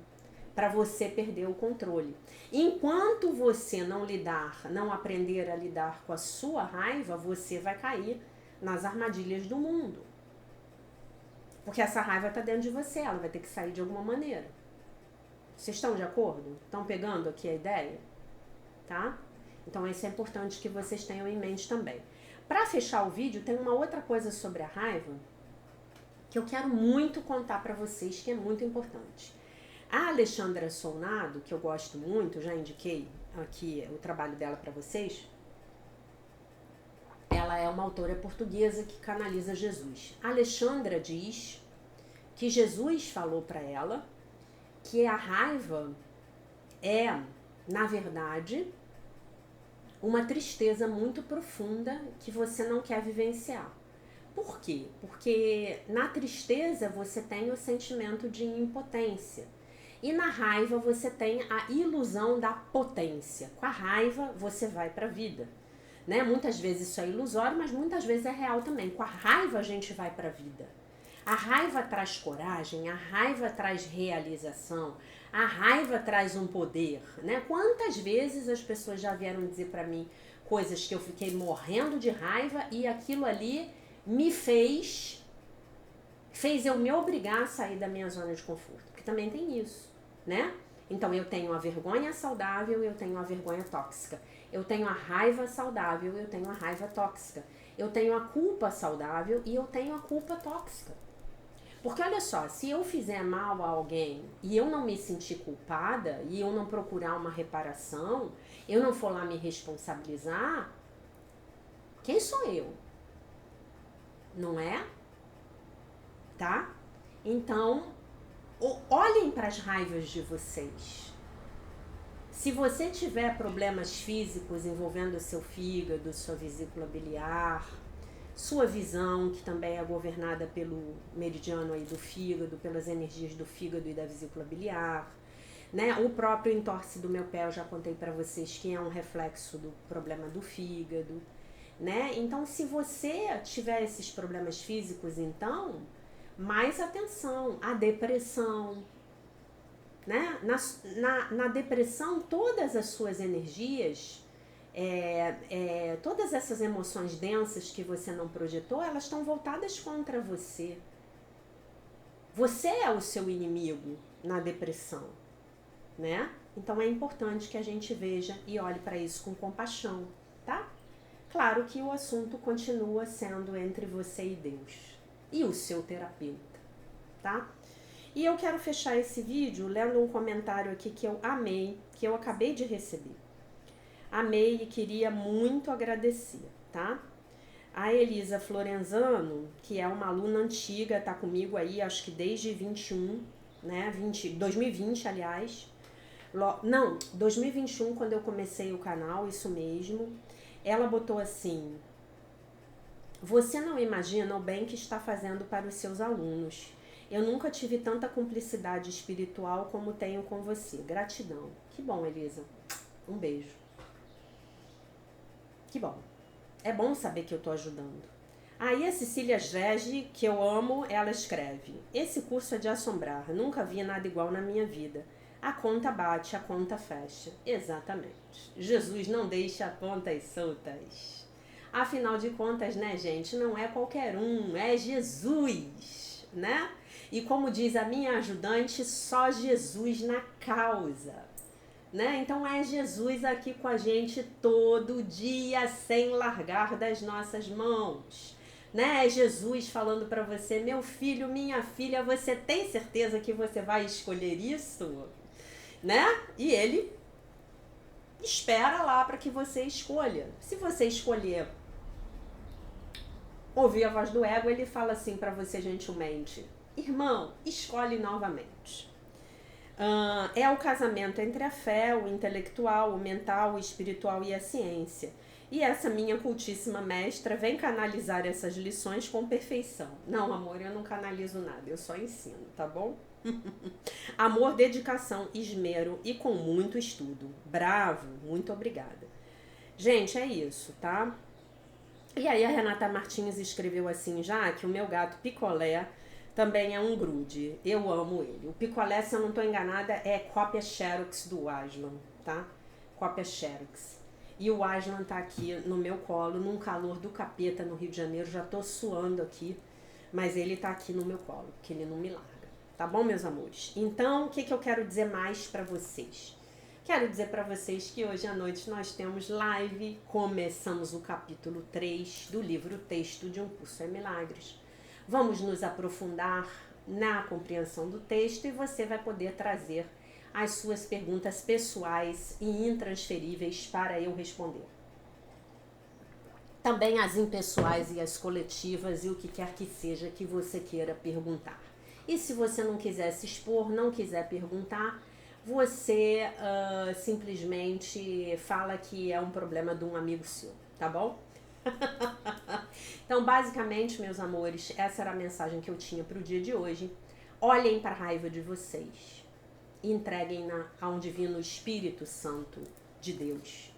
para você perder o controle. Enquanto você não aprender a lidar com a sua raiva, você vai cair nas armadilhas do mundo. Porque essa raiva está dentro de você, ela vai ter que sair de alguma maneira. Vocês estão de acordo? Estão pegando aqui a ideia? Tá? Então isso é importante que vocês tenham em mente também. Para fechar o vídeo, tem uma outra coisa sobre a raiva que eu quero muito contar para vocês, que é muito importante. A Alexandra Solnado, que eu gosto muito, já indiquei aqui o trabalho dela para vocês, ela é uma autora portuguesa que canaliza Jesus. A Alexandra diz que Jesus falou para ela que a raiva é, na verdade, uma tristeza muito profunda que você não quer vivenciar. Por quê? Porque na tristeza você tem o sentimento de impotência. E na raiva você tem a ilusão da potência. Com a raiva você vai para a vida. Né? Muitas vezes isso é ilusório, mas muitas vezes é real também. Com a raiva a gente vai para a vida. A raiva traz coragem, a raiva traz realização, a raiva traz um poder. Né? Quantas vezes as pessoas já vieram dizer para mim coisas que eu fiquei morrendo de raiva e aquilo ali me fez eu me obrigar a sair da minha zona de conforto. Porque também tem isso, né? Então eu tenho a vergonha saudável, eu tenho a vergonha tóxica. Eu tenho a raiva saudável, eu tenho a raiva tóxica. Eu tenho a culpa saudável e eu tenho a culpa tóxica. Porque olha só, se eu fizer mal a alguém e eu não me sentir culpada e eu não procurar uma reparação, eu não for lá me responsabilizar, quem sou eu? Não é? Tá? Então, olhem para as raivas de vocês. Se você tiver problemas físicos envolvendo o seu fígado, sua vesícula biliar, sua visão, que também é governada pelo meridiano aí do fígado, pelas energias do fígado e da vesícula biliar, né? O próprio entorse do meu pé, eu já contei para vocês que é um reflexo do problema do fígado, né? Então, se você tiver esses problemas físicos, então, mais atenção, a depressão, né? Na depressão, todas as suas energias, todas essas emoções densas que você não projetou, elas estão voltadas contra você. Você é o seu inimigo na depressão, né? Então é importante que a gente veja e olhe para isso com compaixão, tá? Claro que o assunto continua sendo entre você e Deus e o seu terapeuta, tá? E eu quero fechar esse vídeo lendo um comentário aqui que eu amei, que eu acabei de receber. Amei e queria muito agradecer, tá? A Elisa Florenzano, que é uma aluna antiga, tá comigo aí, acho que desde 21, né? 2020, aliás. Não, 2021, quando eu comecei o canal, isso mesmo. Ela botou assim: você não imagina o bem que está fazendo para os seus alunos. Eu nunca tive tanta cumplicidade espiritual como tenho com você. Gratidão. Que bom, Elisa. Um beijo. Que bom. É bom saber que eu tô ajudando. Aí a Cecília Gege, que eu amo, ela escreve: esse curso é de assombrar. Nunca vi nada igual na minha vida. A conta bate, a conta fecha. Exatamente. Jesus não deixa pontas soltas. Afinal de contas, né, gente, não é qualquer um, é Jesus, né? E como diz a minha ajudante, só Jesus na causa, né? Então é Jesus aqui com a gente todo dia, sem largar das nossas mãos, né? É Jesus falando para você: meu filho, minha filha, você tem certeza que você vai escolher isso, né? E ele espera lá para que você escolha. Se você escolher ouvir a voz do ego, ele fala assim para você gentilmente: irmão, escolhe novamente. É o casamento entre a fé, o intelectual, o mental, o espiritual e a ciência. E essa minha cultíssima mestra vem canalizar essas lições com perfeição. Não, amor, eu não canalizo nada, eu só ensino, tá bom? Amor, dedicação, esmero e com muito estudo. Bravo, muito obrigada. Gente, é isso, tá? E aí a Renata Martins escreveu assim: já que o meu gato Picolé também é um grude, eu amo ele. O Picolé, se eu não tô enganada, é cópia Xerox do Aslan, tá? Cópia Xerox. E o Aslan tá aqui no meu colo, num calor do capeta no Rio de Janeiro, já tô suando aqui, mas ele tá aqui no meu colo, porque ele não me larga. Tá bom, meus amores? Então, o que eu quero dizer mais pra vocês? Quero dizer para vocês que hoje à noite nós temos live, começamos o capítulo 3 do livro Texto de um Curso em Milagres. Vamos nos aprofundar na compreensão do texto e você vai poder trazer as suas perguntas pessoais e intransferíveis para eu responder. Também as impessoais e as coletivas e o que quer que seja que você queira perguntar. E se você não quiser se expor, não quiser perguntar, você simplesmente fala que é um problema de um amigo seu, tá bom? Então, basicamente, meus amores, essa era a mensagem que eu tinha para o dia de hoje. Olhem para a raiva de vocês e entreguem-na a um divino Espírito Santo de Deus,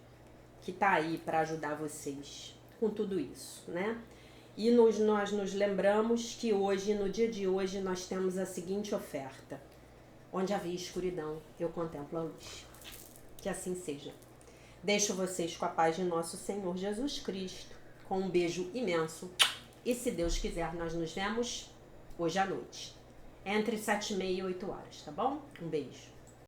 que está aí para ajudar vocês com tudo isso, né? E nós nos lembramos que hoje, no dia de hoje, nós temos a seguinte oferta: onde havia escuridão, eu contemplo a luz. Que assim seja. Deixo vocês com a paz de nosso Senhor Jesus Cristo, com um beijo imenso. E se Deus quiser, nós nos vemos hoje à noite, entre 7h30 e 8h, tá bom? Um beijo.